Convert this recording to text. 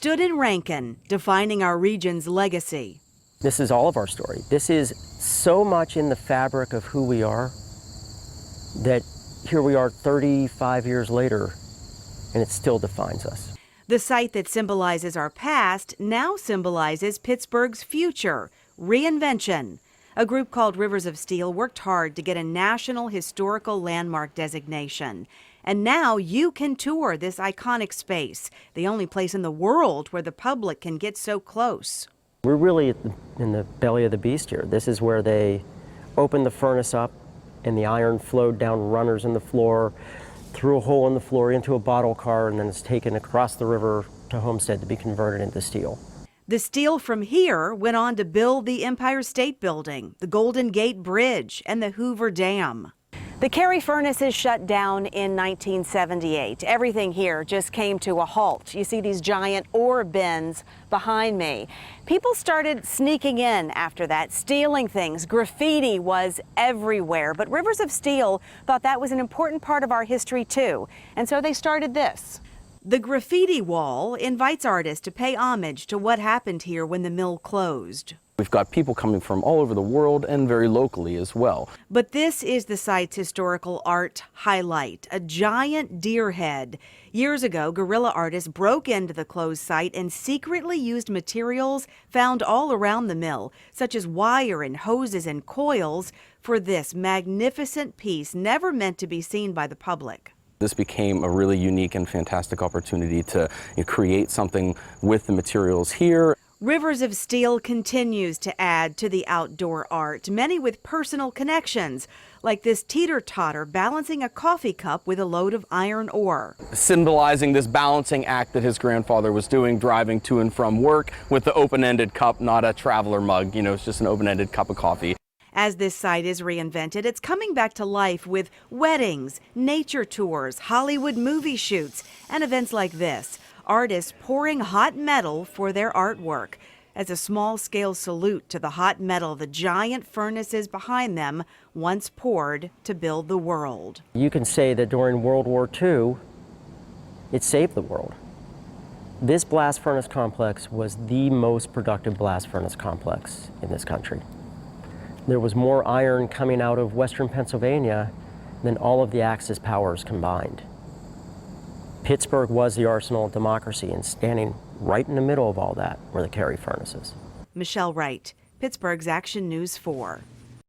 stood in Rankin, defining our region's legacy. This is all of our story. This is so much in the fabric of who we are that here we are 35 years later, and it still defines us. The site that symbolizes our past now symbolizes Pittsburgh's future, reinvention. A group called Rivers of Steel worked hard to get a National Historical Landmark designation. And now you can tour this iconic space, the only place in the world where the public can get so close. We're really in the belly of the beast here. This is where they opened the furnace up and the iron flowed down runners in the floor, through a hole in the floor into a bottle car, and then it's taken across the river to Homestead to be converted into steel. The steel from here went on to build the Empire State Building, the Golden Gate Bridge, and the Hoover Dam. The Cary furnaces shut down in 1978. Everything here just came to a halt. You see these giant ore bins behind me. People started sneaking in after that, stealing things. Graffiti was everywhere. But Rivers of Steel thought that was an important part of our history too. And so they started this. The graffiti wall invites artists to pay homage to what happened here when the mill closed. We've got people coming from all over the world and very locally as well. But this is the site's historical art highlight, a giant deer head. Years ago, guerrilla artists broke into the closed site and secretly used materials found all around the mill, such as wire and hoses and coils, for this magnificent piece never meant to be seen by the public. This became a really unique and fantastic opportunity to create something with the materials here. Rivers of Steel continues to add to the outdoor art, many with personal connections, like this teeter-totter balancing a coffee cup with a load of iron ore. Symbolizing this balancing act that his grandfather was doing, driving to and from work with the open-ended cup, not a traveler mug. It's just an open-ended cup of coffee. As this site is reinvented, it's coming back to life with weddings, nature tours, Hollywood movie shoots, and events like this. Artists pouring hot metal for their artwork. As a small-scale salute to the hot metal the giant furnaces behind them once poured to build the world. You can say that during World War II, it saved the world. This blast furnace complex was the most productive blast furnace complex in this country. There was more iron coming out of western Pennsylvania than all of the Axis powers combined. Pittsburgh was the arsenal of democracy, and standing right in the middle of all that were the Cary furnaces. Michelle Wright, Pittsburgh's Action News 4.